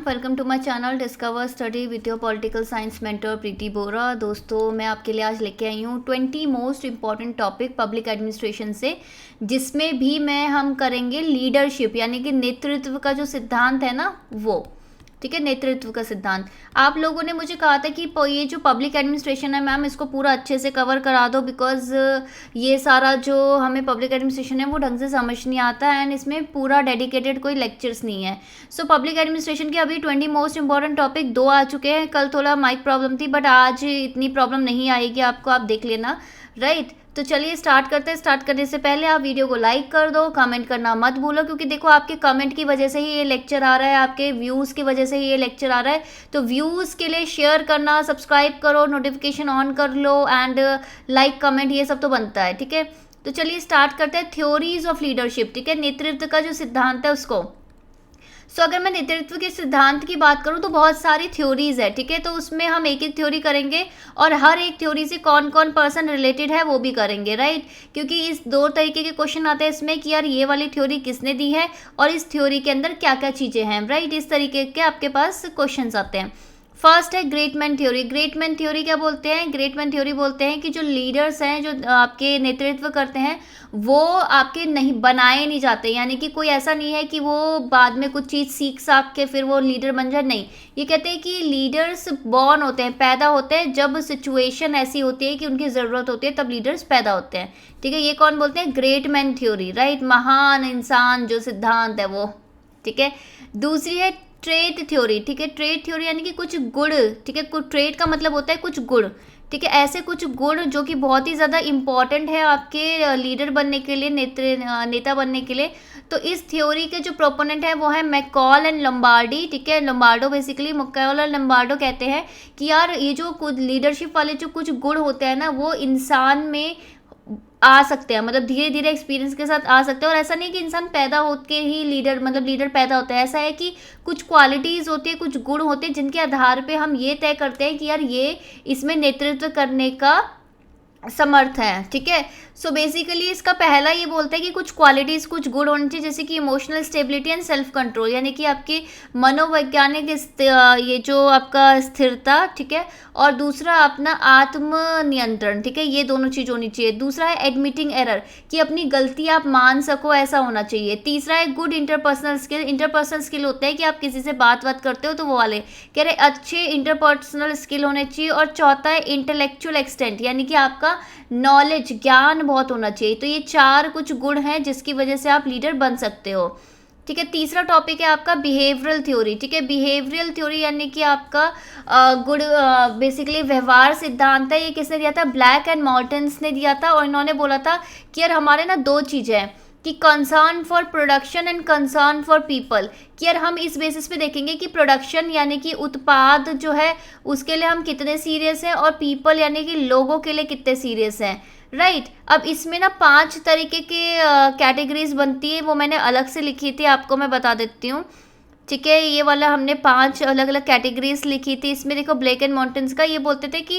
Welcome to my channel discover study with your political science mentor Preeti Bora. दोस्तों, मैं आपके लिए आज लेके आई हूँ 20 most important topic public administration से, जिसमें भी हम करेंगे लीडरशिप यानी कि नेतृत्व का जो सिद्धांत है ना वो। ठीक है, नेतृत्व का सिद्धांत। आप लोगों ने मुझे कहा था कि ये जो पब्लिक एडमिनिस्ट्रेशन है मैम, इसको पूरा अच्छे से कवर करा दो, बिकॉज ये सारा जो हमें पब्लिक एडमिनिस्ट्रेशन है वो ढंग से समझ नहीं आता है एंड इसमें पूरा डेडिकेटेड कोई लेक्चर्स नहीं है। सो पब्लिक एडमिनिस्ट्रेशन के अभी 20 मोस्ट इंपॉर्टेंट टॉपिक 2 आ चुके हैं। कल थोड़ा माइक प्रॉब्लम थी, बट आज इतनी प्रॉब्लम नहीं आएगी आपको, आप देख लेना। राइट, तो चलिए स्टार्ट करते हैं। स्टार्ट करने से पहले आप वीडियो को लाइक कर दो, कमेंट करना मत भूलो, क्योंकि देखो आपके कमेंट की वजह से ही ये लेक्चर आ रहा है, आपके व्यूज़ की वजह से ही ये लेक्चर आ रहा है। तो व्यूज़ के लिए शेयर करना, सब्सक्राइब करो, नोटिफिकेशन ऑन कर लो एंड लाइक कमेंट ये सब तो बनता है। ठीक है, तो चलिए स्टार्ट करते हैं। थ्योरीज ऑफ लीडरशिप, ठीक है, नेतृत्व का जो सिद्धांत है उसको। सो अगर मैं नेतृत्व के सिद्धांत की बात करूं तो बहुत सारी थ्योरीज है। ठीक है, तो उसमें हम एक एक थ्योरी करेंगे और हर एक थ्योरी से कौन कौन पर्सन रिलेटेड है वो भी करेंगे। राइट, क्योंकि इस 2 तरीके के क्वेश्चन आते हैं इसमें कि यार ये वाली थ्योरी किसने दी है और इस थ्योरी के अंदर क्या क्या चीज़ें हैं। राइट, इस तरीके के आपके पास क्वेश्चन आते हैं। फर्स्ट है great man theory. Great man theory क्या बोलते हैं? ग्रेट मैन थ्योरी बोलते हैं कि जो लीडर्स हैं, जो आपके नेतृत्व करते हैं, वो आपके नहीं बनाए नहीं जाते, यानी कि कोई ऐसा नहीं है कि वो बाद में कुछ चीज़ सीख साख के फिर वो लीडर बन जाए। नहीं, ये कहते हैं कि लीडर्स बॉर्न होते हैं, पैदा होते हैं जब सिचुएशन ऐसी होती है कि उनकी ज़रूरत होती है, तब लीडर्स पैदा होते हैं। ठीक है, ये कौन बोलते हैं? Great man theory. राइट, महान इंसान जो सिद्धांत है वो। ठीक है, दूसरी है ट्रेट थ्योरी। ठीक है, ट्रेट थ्योरी यानी कि कुछ गुण। ठीक है, ट्रेट का मतलब होता है कुछ गुण। ठीक है, ऐसे कुछ गुण जो कि बहुत ही ज़्यादा इंपॉर्टेंट है आपके लीडर बनने के लिए, नेता बनने के लिए। तो इस थ्योरी के जो प्रोपोनेंट है वो है मैकॉल एंड लम्बार्डी। ठीक है, लम्बार्डो बेसिकली, मैकॉल और लम्बार्डो कहते हैं कि यार ये जो कुछ लीडरशिप वाले जो कुछ गुण होते हैं ना वो इंसान में आ सकते हैं, मतलब धीरे धीरे एक्सपीरियंस के साथ आ सकते हैं। और ऐसा नहीं कि इंसान पैदा होकर ही लीडर पैदा होता है। ऐसा है कि कुछ क्वालिटीज़ होती है, कुछ गुण होते हैं जिनके आधार पे हम ये तय करते हैं कि यार ये इसमें नेतृत्व करने का समर्थ है। ठीक है, सो बेसिकली इसका पहला ये बोलता है कि कुछ क्वालिटीज़, कुछ गुण होने चाहिए, जैसे कि emotional stability and self control, यानी कि आपकी मनोवैज्ञानिक ये जो आपका स्थिरता। ठीक है, और दूसरा अपना आत्म नियंत्रण। ठीक है, ये दोनों चीज़ होनी चाहिए। दूसरा है एडमिटिंग एरर, कि अपनी गलती आप मान सको, ऐसा होना चाहिए। तीसरा है good interpersonal skill. Interpersonal skill होता है कि आप किसी से बात करते हो तो वो वाले कह रहे अच्छे इंटरपर्सनल स्किल होने चाहिए। और चौथा है इंटेलेक्चुअल एक्सटेंट, यानी कि आपका नॉलेज, ज्ञान बहुत होना चाहिए। तो ये 4 कुछ गुण हैं जिसकी वजह से आप लीडर बन सकते हो। ठीक है, तीसरा टॉपिक है आपका बिहेवियरल थ्योरी। ठीक है, बिहेवियरल थ्योरी यानी कि आपका गुड बेसिकली व्यवहार सिद्धांत है। ये किसने दिया था? ब्लैक एंड मॉर्टन्स ने दिया था। और इन्होंने बोला था कि यार हमारे ना 2 चीज़ें हैं कि concern for production and concern for people, कि यार हम इस बेसिस पे देखेंगे कि प्रोडक्शन यानी कि उत्पाद जो है उसके लिए हम कितने सीरियस हैं और पीपल यानी कि लोगों के लिए कितने सीरियस हैं। राइट, अब इसमें ना 5 तरीके के कैटेगरीज बनती है, वो मैंने अलग से लिखी थी, आपको मैं बता देती हूँ। ठीक है, ये वाला हमने 5 अलग अलग कैटेगरीज लिखी थी। इसमें देखो ब्लैक एंड माउंटेन्स का ये बोलते थे कि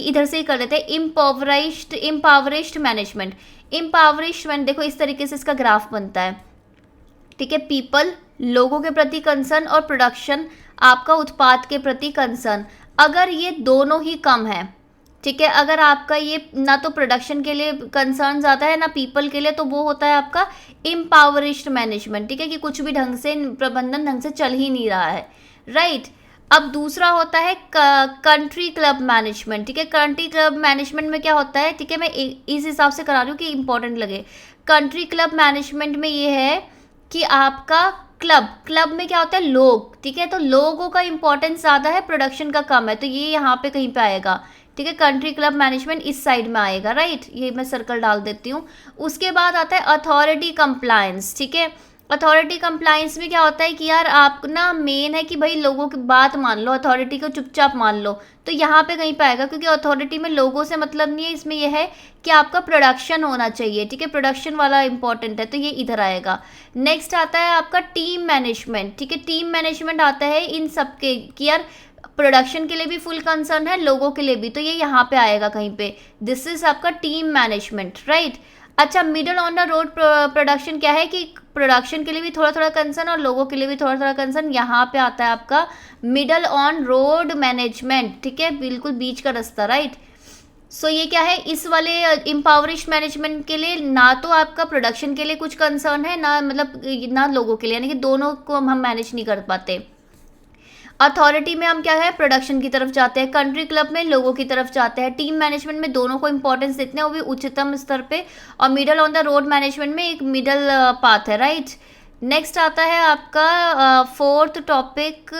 इधर से ही कर लेते हैं, इम्पावरिश्ड मैनेजमेंट। इम्पावरिशमेंट देखो इस तरीके से इसका ग्राफ बनता है। ठीक है, पीपल लोगों के प्रति कंसर्न और प्रोडक्शन आपका उत्पाद के प्रति कंसर्न। अगर ये दोनों ही कम है, ठीक है, अगर आपका ये ना तो प्रोडक्शन के लिए कंसर्न ज़्यादा है ना पीपल के लिए, तो वो होता है आपका इम्पावरिश्ड मैनेजमेंट। ठीक है, कि कुछ भी ढंग से प्रबंधन ढंग से चल ही नहीं रहा है। राइट, अब दूसरा होता है कंट्री क्लब मैनेजमेंट। ठीक है, कंट्री क्लब मैनेजमेंट में क्या होता है? ठीक है, मैं इस हिसाब से करा रही हूँ कि इंपॉर्टेंट लगे। कंट्री क्लब मैनेजमेंट में ये है कि आपका क्लब में क्या होता है? लोग। ठीक है, तो लोगों का इंपॉर्टेंस ज़्यादा है, प्रोडक्शन का कम है, तो ये यहाँ पे कहीं पे आएगा। ठीक है, कंट्री क्लब मैनेजमेंट इस साइड में आएगा। राइट, ये मैं सर्कल डाल देती हूँ। उसके बाद आता है अथॉरिटी कंप्लायंस। ठीक है, अथॉरिटी कंप्लायंस में क्या होता है कि यार आप ना मेन है कि भाई लोगों की बात मान लो, अथॉरिटी को चुपचाप मान लो, तो यहाँ पे कहीं पे आएगा, क्योंकि अथॉरिटी में लोगों से मतलब नहीं है। इसमें यह है कि आपका प्रोडक्शन होना चाहिए। ठीक है, प्रोडक्शन वाला इंपॉर्टेंट है, तो ये इधर आएगा। नेक्स्ट आता है आपका टीम मैनेजमेंट। ठीक है, टीम मैनेजमेंट आता है इन सबके कि यार प्रोडक्शन के लिए भी फुल कंसर्न है, लोगों के लिए भी, तो ये यहाँ पे आएगा कहीं पे। दिस इज आपका टीम मैनेजमेंट। राइट, अच्छा, middle on the road production क्या है कि प्रोडक्शन के लिए भी थोड़ा थोड़ा कंसर्न और लोगों के लिए भी थोड़ा थोड़ा कंसर्न, यहाँ पे आता है आपका मिडल ऑन रोड मैनेजमेंट, ठीक है, बिल्कुल बीच का रास्ता, राइट। सो ये क्या है, इस वाले इम्पावरिश मैनेजमेंट के लिए ना तो आपका प्रोडक्शन के लिए कुछ कंसर्न है, ना मतलब ना लोगों के लिए, यानी कि दोनों को हम मैनेज नहीं कर पाते। अथॉरिटी में हम क्या है, प्रोडक्शन की तरफ जाते हैं, कंट्री क्लब में लोगों की तरफ जाते हैं, टीम मैनेजमेंट में दोनों को इंपॉर्टेंस देते हैं, वो भी उच्चतम स्तर पे, और middle on the road management में एक मिडल पाथ है, राइट। नेक्स्ट आता है आपका फोर्थ टॉपिक,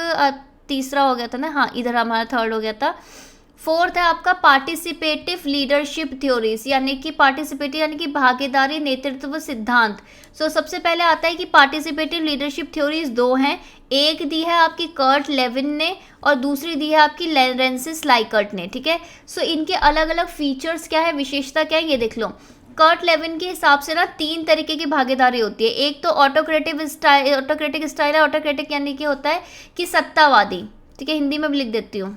तीसरा हो गया था ना, हाँ इधर हमारा थर्ड हो गया था। फोर्थ है आपका पार्टिसिपेटिव लीडरशिप थ्योरीज, यानी कि पार्टिसिपेटिव यानी कि भागीदारी नेतृत्व सिद्धांत। सो सबसे पहले आता है कि पार्टिसिपेटिव लीडरशिप थ्योरीज दो हैं, एक दी है आपकी कर्ट लेविन ने और दूसरी दी है आपकी लॉरेंसिस लाइकर्ट ने, ठीक है। सो इनके अलग अलग फीचर्स क्या है, विशेषता क्या है, ये देख लो। कर्ट लेविन के हिसाब से ना 3 तरीके की भागीदारी होती है। एक तो ऑटोक्रेटिक स्टाइल है, ऑटोक्रेटिक यानी कि होता है कि सत्तावादी, ठीक है, हिंदी में भी लिख देती हूँ,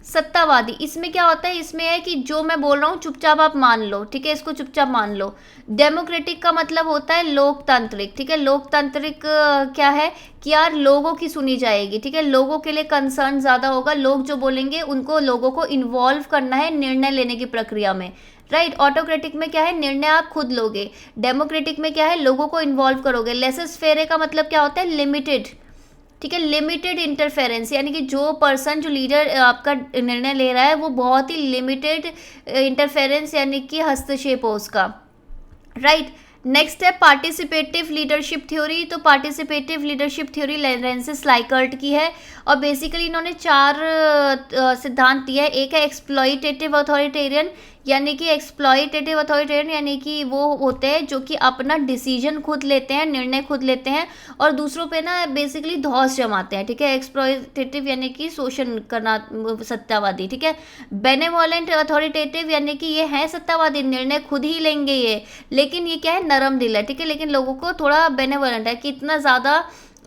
सत्तावादी। इसमें क्या होता है, इसमें है कि जो मैं बोल रहा हूँ चुपचाप आप मान लो, ठीक है, इसको चुपचाप मान लो। डेमोक्रेटिक का मतलब होता है लोकतांत्रिक, ठीक है। लोकतांत्रिक क्या है कि यार लोगों की सुनी जाएगी, ठीक है, लोगों के लिए कंसर्न ज़्यादा होगा, लोग जो बोलेंगे उनको लोगों को इन्वॉल्व करना है निर्णय लेने की प्रक्रिया में, राइट। ऑटोक्रेटिक में क्या है, निर्णय आप खुद लोगे। डेमोक्रेटिक में क्या है, लोगों को इन्वॉल्व करोगे। लेसेस फेरे का मतलब क्या होता है, लिमिटेड, ठीक है, लिमिटेड इंटरफेरेंस, यानी कि जो पर्सन जो लीडर आपका निर्णय ले रहा है वो बहुत ही लिमिटेड इंटरफेरेंस यानी कि हस्तक्षेप हो उसका, राइट। नेक्स्ट है पार्टिसिपेटिव लीडरशिप थ्योरी। तो पार्टिसिपेटिव लीडरशिप थ्योरी लॉरेंसिस लाइकर्ट की है और बेसिकली इन्होंने 4 सिद्धांत दिए हैं। एक है एक्सप्लॉइटेटिव अथॉरिटेरियन, यानी कि एक्सप्लॉइटेटिव अथॉरिटेरियन यानी कि वो होते हैं जो कि अपना डिसीजन खुद लेते हैं, निर्णय खुद लेते हैं और दूसरों पे ना बेसिकली धौंस जमाते हैं, ठीक है। एक्सप्लॉइटेटिव यानी कि शोषण करना, सत्तावादी, ठीक है। बेनेवोलेंट अथॉरिटेटिव यानी कि ये है सत्तावादी, निर्णय खुद ही लेंगे ये, लेकिन ये क्या है, नरम दिल है, ठीक है, लेकिन लोगों को थोड़ा बेनेवोलेंट है कि इतना ज़्यादा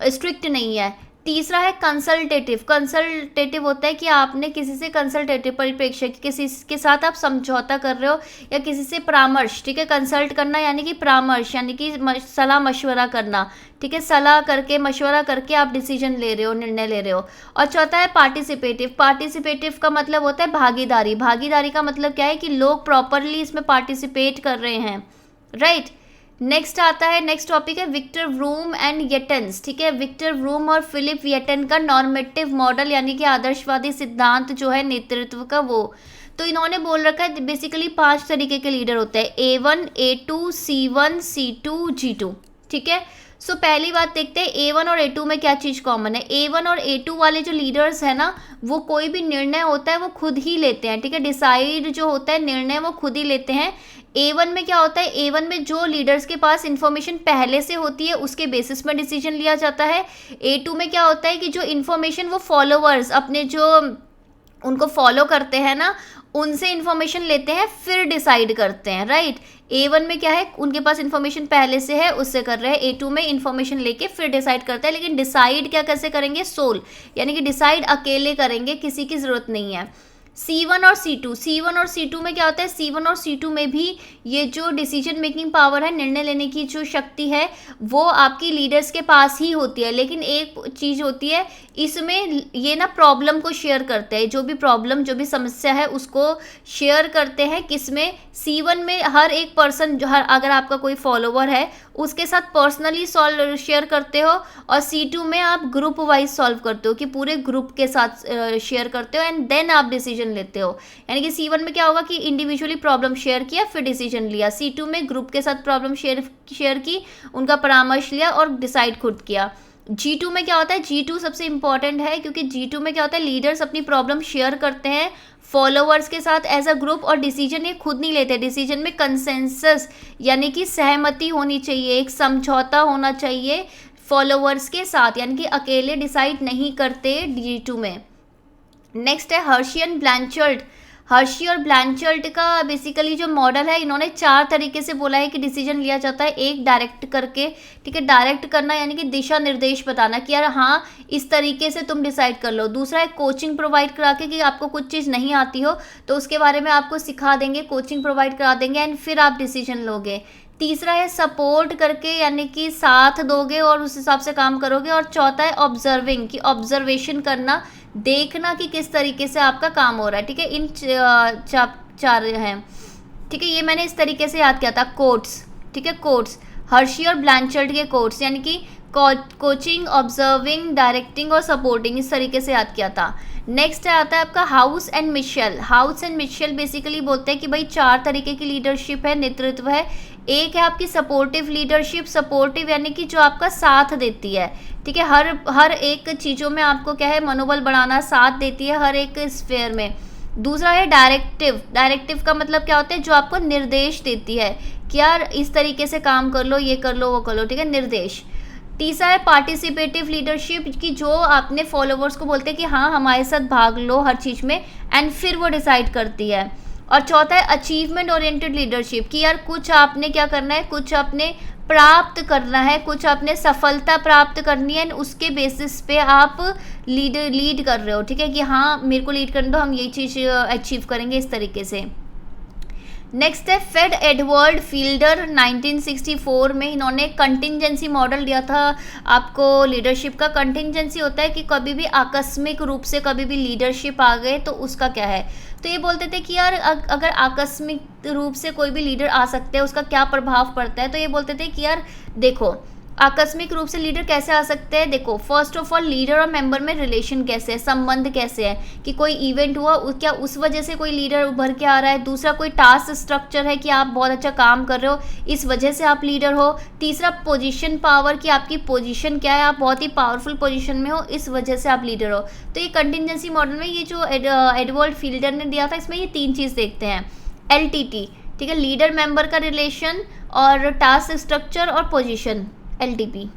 स्ट्रिक्ट नहीं है। तीसरा है कंसल्टेटिव। कंसल्टेटिव होता है कि आपने किसी से कंसल्टेटिव परिप्रेक्ष्य, किसी के साथ आप समझौता कर रहे हो या किसी से परामर्श, ठीक है। कंसल्ट करना यानी कि परामर्श यानी कि सलाह मशवरा करना, ठीक है, सलाह करके मशवरा करके आप डिसीजन ले रहे हो, निर्णय ले रहे हो। और चौथा है पार्टिसिपेटिव। पार्टिसिपेटिव का मतलब होता है भागीदारी। भागीदारी का मतलब क्या है कि लोग प्रॉपरली इसमें पार्टिसिपेट कर रहे हैं, राइट। नेक्स्ट आता है, नेक्स्ट टॉपिक है विक्टर व्रूम एंड येटन्स, ठीक है। विक्टर व्रूम और फिलिप येटन का नॉर्मेटिव मॉडल यानी कि आदर्शवादी सिद्धांत जो है नेतृत्व का, वो तो इन्होंने बोल रखा है बेसिकली 5 तरीके के लीडर होते हैं, A1, A2, C1, C2, G2, ठीक है। सो पहली बात देखते हैं A1 और A2 में क्या चीज़ कॉमन है। A1 और A2 वाले जो लीडर्स है ना, वो कोई भी निर्णय होता है वो खुद ही लेते हैं, ठीक है। डिसाइड जो होता है निर्णय वो खुद ही लेते हैं। A1 में क्या होता है, A1 में जो लीडर्स के पास इंफॉर्मेशन पहले से होती है उसके बेसिस में डिसीजन लिया जाता है। A2 में क्या होता है कि जो इन्फॉर्मेशन वो फॉलोअर्स अपने जो उनको फॉलो करते हैं ना उनसे इन्फॉर्मेशन लेते हैं फिर डिसाइड करते हैं, राइट। A1 में क्या है, उनके पास इन्फॉर्मेशन पहले से है उससे कर रहे हैं। A2 में इन्फॉर्मेशन लेके फिर डिसाइड करते हैं, लेकिन डिसाइड क्या कैसे करेंगे, सोल, यानी कि डिसाइड अकेले करेंगे, किसी की ज़रूरत नहीं है। C1 और C2, C1 और C2 में क्या होता है, C1 और C2 में भी ये जो डिसीजन मेकिंग पावर है, निर्णय लेने की जो शक्ति है वो आपकी लीडर्स के पास ही होती है। लेकिन एक चीज़ होती है इसमें, ये ना प्रॉब्लम को शेयर करते हैं, जो भी प्रॉब्लम जो भी समस्या है उसको शेयर करते हैं। किसमें, C1 में हर एक पर्सन जो अगर आपका कोई फॉलोवर है उसके साथ पर्सनली सॉल्व शेयर करते हो और C2 में आप ग्रुप वाइज सॉल्व करते हो कि पूरे ग्रुप के साथ शेयर करते हो एंड देन आप डिसीजन लेते हो। यानी कि C1 में क्या होगा कि इंडिविजुअली प्रॉब्लम शेयर किया फिर डिसीजन लिया, C2 में ग्रुप के साथ प्रॉब्लम शेयर की, उनका परामर्श लिया और डिसाइड खुद किया। G2 में क्या होता है, G2 सबसे इंपॉर्टेंट है क्योंकि G2 में क्या होता है, लीडर्स अपनी प्रॉब्लम शेयर करते हैं फॉलोअर्स के साथ एज अ ग्रुप और डिसीजन ये खुद नहीं लेते। डिसीजन में कंसेंसस यानी कि सहमति होनी चाहिए, एक समझौता होना चाहिए फॉलोअर्स के साथ, यानी कि अकेले डिसाइड नहीं करते G2 में। नेक्स्ट है हर्शियन ब्लैंचर्ड। हर्शी और ब्लैंचर्ड का बेसिकली जो मॉडल है, इन्होंने 4 तरीके से बोला है कि डिसीजन लिया जाता है। एक, डायरेक्ट करके, ठीक है, डायरेक्ट करना यानी कि दिशा निर्देश बताना कि यार हाँ इस तरीके से तुम डिसाइड कर लो। दूसरा है कोचिंग प्रोवाइड करा के, कि आपको कुछ चीज़ नहीं आती हो तो उसके बारे में आपको सिखा देंगे, कोचिंग प्रोवाइड करा देंगे एंड फिर आप डिसीजन लोगे। तीसरा है सपोर्ट करके, यानी कि साथ दोगे और उस हिसाब से काम करोगे। और चौथा है ऑब्जर्विंग, कि ऑब्जर्वेशन करना, देखना कि किस तरीके से आपका काम हो रहा है, ठीक है। इन चार हैं, ठीक है। ये मैंने इस तरीके से याद किया था, कोट्स, ठीक है, कोट्स हर्शी और ब्लैंचर्ड के कोट्स, यानी कि कोचिंग, ऑब्जर्विंग, डायरेक्टिंग और सपोर्टिंग, इस तरीके से याद किया था। नेक्स्ट आता है आपका House and Mitchell. House and Mitchell basically बोलते हैं कि भाई 4 तरीके की लीडरशिप है, नेतृत्व है। एक है आपकी सपोर्टिव लीडरशिप, सपोर्टिव यानी कि जो आपका साथ देती है, ठीक है, हर एक चीज़ों में आपको क्या है, मनोबल बढ़ाना, साथ देती है हर एक स्फेयर में। दूसरा है डायरेक्टिव। डायरेक्टिव का मतलब क्या होता है, जो आपको निर्देश देती है कि यार इस तरीके से काम कर लो, ये कर लो, वो कर लो, ठीक है, निर्देश। तीसरा है पार्टिसिपेटिव लीडरशिप, कि जो आपने फॉलोवर्स को बोलते हैं कि हाँ हमारे साथ भाग लो हर चीज़ में एंड फिर वो डिसाइड करती है। और चौथा है अचीवमेंट ओरिएंटेड लीडरशिप, कि यार कुछ आपने क्या करना है, कुछ आपने प्राप्त करना है, कुछ आपने सफलता प्राप्त करनी है, उसके बेसिस पे आप लीड कर रहे हो, ठीक है, कि हाँ मेरे को लीड करने दो, हम यही चीज़ अचीव करेंगे, इस तरीके से। नेक्स्ट है फेड एडवर्ड फील्डर। 1964 में इन्होंने कंटिंजेंसी मॉडल दिया था आपको लीडरशिप का। कंटिंजेंसी होता है कि कभी भी आकस्मिक रूप से कभी भी लीडरशिप आ गए तो उसका क्या है। तो ये बोलते थे कि यार अगर आकस्मिक रूप से कोई भी लीडर आ सकते हैं उसका क्या प्रभाव पड़ता है। तो ये बोलते थे कि यार देखो आकस्मिक रूप से लीडर कैसे आ सकते हैं। देखो फर्स्ट ऑफ ऑल लीडर और मेंबर में रिलेशन कैसे है, संबंध कैसे है, कि कोई इवेंट हुआ क्या उस वजह से कोई लीडर उभर के आ रहा है। दूसरा कोई टास्क स्ट्रक्चर है कि आप बहुत अच्छा काम कर रहे हो, इस वजह से आप लीडर हो। तीसरा पोजीशन पावर, कि आपकी पोजीशन क्या है, आप बहुत ही पावरफुल पोजीशन में हो, इस वजह से आप लीडर हो। तो ये कंटिजेंसी मॉडल में ये जो एडवर्ड फील्डर ने दिया था इसमें ये 3 चीज़ देखते हैं। LTT, ठीक है, लीडर मेंबर का रिलेशन, और टास्क स्ट्रक्चर और पोजीशन, LTP,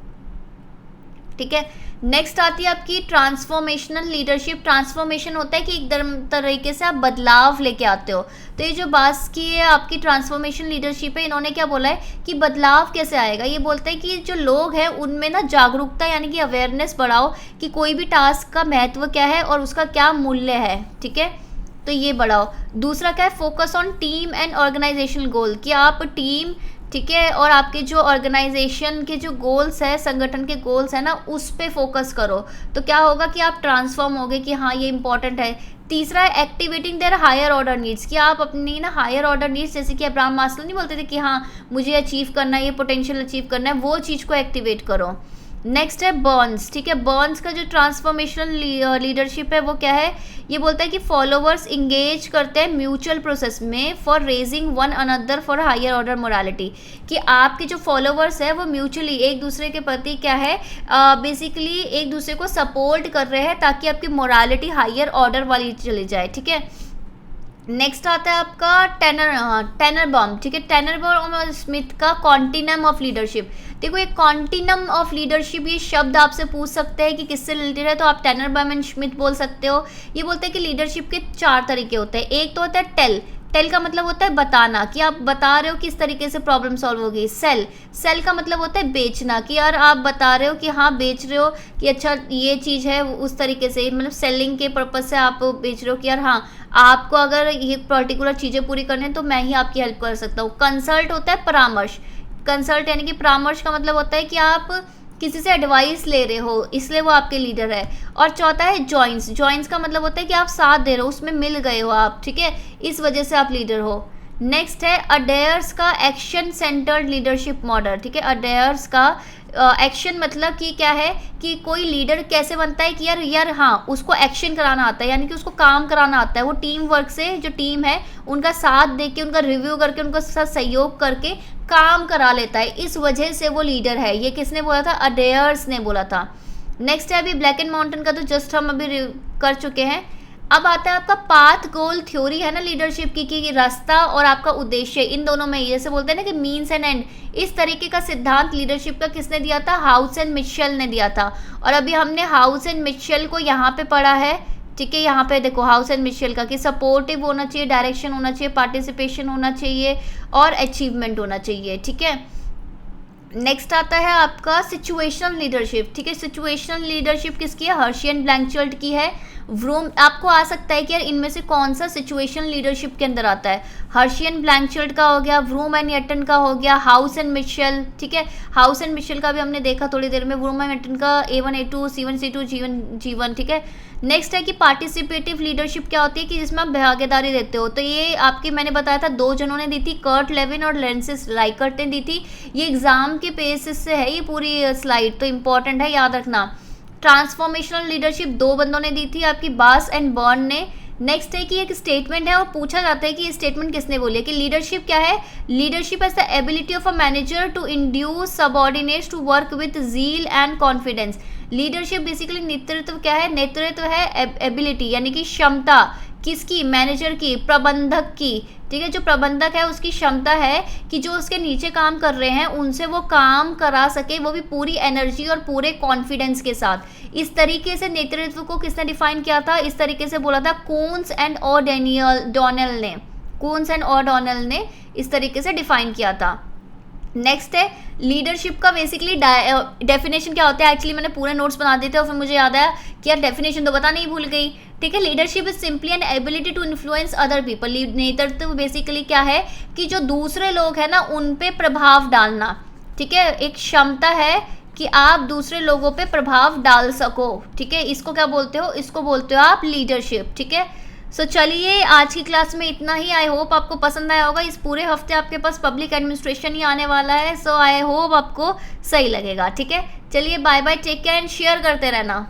ठीक है। नेक्स्ट आती है आपकी ट्रांसफॉर्मेशनल लीडरशिप। ट्रांसफॉर्मेशन होता है कि एक तरीके से आप बदलाव लेके आते हो। तो ये जो बात की है आपकी ट्रांसफॉर्मेशन लीडरशिप है, इन्होंने क्या बोला है कि बदलाव कैसे आएगा। ये बोलते हैं कि जो लोग हैं उनमें ना जागरूकता यानी कि अवेयरनेस बढ़ाओ कि कोई भी टास्क का महत्व क्या है और उसका क्या मूल्य है, ठीक है, तो ये बढ़ाओ। दूसरा क्या है, focus on team and organisational goal, कि आप टीम, ठीक है, और आपके जो ऑर्गेनाइजेशन के जो गोल्स है, संगठन के गोल्स है ना, उस पे फोकस करो। तो क्या होगा कि आप ट्रांसफॉर्म होगे कि हाँ ये इंपॉर्टेंट है। तीसरा है activating their higher order needs, कि आप अपनी ना हायर ऑर्डर नीड्स, जैसे कि अब्राहम मास्लो नहीं बोलते थे कि हाँ मुझे अचीव करना है, ये पोटेंशियल अचीव करना है, वो चीज़ को एक्टिवेट करो। नेक्स्ट है बर्न्स, ठीक है, बर्न्स का जो ट्रांसफॉर्मेशनल लीडरशिप है वो क्या है, ये बोलता है कि फॉलोवर्स इंगेज करते हैं म्यूचुअल प्रोसेस में for raising one another for higher order morality, कि आपके जो फॉलोवर्स है वो म्यूचुअली एक दूसरे के प्रति क्या है, बेसिकली एक दूसरे को सपोर्ट कर रहे हैं ताकि आपकी मोरालिटी हायर ऑर्डर वाली चली जाए, ठीक है। नेक्स्ट आता है आपका टेनरबॉम, ठीक है, टेनरबॉम और स्मिथ का कॉन्टिनम ऑफ लीडरशिप। देखो ये कॉन्टिनम ऑफ लीडरशिप, ये शब्द आपसे पूछ सकते हैं कि किससे रिलेटेड है, तो आप टेनरबॉम एंड स्मिथ बोल सकते हो। ये बोलते हैं कि लीडरशिप के 4 तरीके होते हैं। एक तो होता है टेल का मतलब होता है बताना, कि आप बता रहे हो किस तरीके से प्रॉब्लम सॉल्व होगी। सेल का मतलब होता है बेचना, कि यार आप बता रहे हो कि हाँ बेच रहे हो कि अच्छा ये चीज़ है, उस तरीके से मतलब सेलिंग के पर्पज़ से आप बेच रहे हो कि यार हाँ आपको अगर ये पर्टिकुलर चीज़ें पूरी करनी है तो मैं ही आपकी हेल्प कर सकता हूँ। कंसल्ट होता है परामर्श, कंसल्ट यानी कि परामर्श का मतलब होता है कि आप किसी से एडवाइस ले रहे हो, इसलिए वो आपके लीडर है। और चौथा है जॉइंस का मतलब होता है कि आप साथ दे रहे हो, उसमें मिल गए हो आप, ठीक है, इस वजह से आप लीडर हो। नेक्स्ट है अडेयर्स का एक्शन सेंटर्ड लीडरशिप मॉडल, ठीक है, अडेयर्स का एक्शन मतलब कि क्या है कि कोई लीडर कैसे बनता है कि यार हाँ उसको एक्शन कराना आता है, यानी कि उसको काम कराना आता है। वो टीम वर्क से जो टीम है उनका साथ दे के, उनका रिव्यू करके, उनका साथ सहयोग करके काम करा लेता है, इस वजह से वो लीडर है। ये किसने बोला था, अडेयर्स ने बोला था। नेक्स्ट है अभी ब्लैक एंड माउंटेन का, तो जस्ट हम अभी कर चुके हैं। अब आता है आपका पाथ गोल थ्योरी है ना लीडरशिप की, कि रास्ता और आपका उद्देश्य, इन दोनों में जैसे बोलते हैं ना कि मीन्स एंड एंड, इस तरीके का सिद्धांत लीडरशिप का किसने दिया था, हाउस एंड मिशेल ने दिया था। और अभी हमने हाउस एंड मिशेल को यहाँ पे पढ़ा है, ठीक है, यहाँ पे देखो हाउस एंड मिशेल का कि सपोर्टिव होना चाहिए, डायरेक्शन होना चाहिए, पार्टिसिपेशन होना चाहिए और अचीवमेंट होना चाहिए। ठीक है, नेक्स्ट आता है आपका सिचुएशनल लीडरशिप। ठीक है, सिचुएशनल लीडरशिप किसकी है? हर्शियन ब्लैंकचर्ड की है। व्रूम, आपको आ सकता है कि यार इनमें से कौन सा सिचुएशनल लीडरशिप के अंदर आता है। हर्शियन ब्लैंकचर्ड का हो गया, व्रूम एंड एटन का हो गया, हाउस एंड मिशेल। ठीक है, हाउस एंड मिशेल का भी हमने देखा थोड़ी देर में, व्रूम एंड एटन का A1 A2 C1 C2 G1 ठीक है। नेक्स्ट है कि पार्टिसिपेटिव लीडरशिप क्या होती है कि जिसमें आप भागीदारी देते हो। तो ये आपकी मैंने बताया था 2 जनों ने दी थी, कर्ट लेविन और लेंसिस लाइकर्ट ने दी थी। ये एग्जाम के बेसिस से है ये पूरी स्लाइड, तो इंपॉर्टेंट है, याद रखना। ट्रांसफॉर्मेशनल लीडरशिप 2 बंदों ने दी थी आपकी, बास एंड बर्न ने। नेक्स्ट है कि एक स्टेटमेंट है और पूछा जाता है कि ये स्टेटमेंट किसने बोली है कि लीडरशिप क्या है? Leadership as the ability of a manager to induce subordinates to work with zeal and confidence. Leadership basically नेतृत्व क्या है? नेतृत्व है एबिलिटी यानी कि क्षमता, किसकी? मैनेजर की, प्रबंधक की। ठीक है, जो प्रबंधक है उसकी क्षमता है कि जो उसके नीचे काम कर रहे हैं उनसे वो काम करा सके, वो भी पूरी एनर्जी और पूरे कॉन्फिडेंस के साथ। इस तरीके से नेतृत्व को किसने डिफाइन किया था? इस तरीके से बोला था कून्स एंड डॉनेल ने। कून्स एंड डॉनेल ने इस तरीके से डिफाइन किया था। नेक्स्ट है लीडरशिप का बेसिकली डेफिनेशन क्या होता है। एक्चुअली मैंने पूरे नोट्स बना दिए थे और फिर मुझे याद आया कि यार डेफिनेशन तो बताना ही भूल गई। ठीक है, leadership is simply an ability to influence other people. नेतृत्व बेसिकली क्या है कि जो दूसरे लोग हैं ना उन पे प्रभाव डालना। ठीक है, एक क्षमता है कि आप दूसरे लोगों पे प्रभाव डाल सको। ठीक है, इसको क्या बोलते हो? इसको बोलते हो आप लीडरशिप। ठीक है, सो चलिए आज की क्लास में इतना ही। आई होप आपको पसंद आया होगा। इस पूरे हफ्ते आपके पास पब्लिक एडमिनिस्ट्रेशन ही आने वाला है, सो आई होप आपको सही लगेगा। ठीक है, चलिए bye bye, take care and share करते रहना।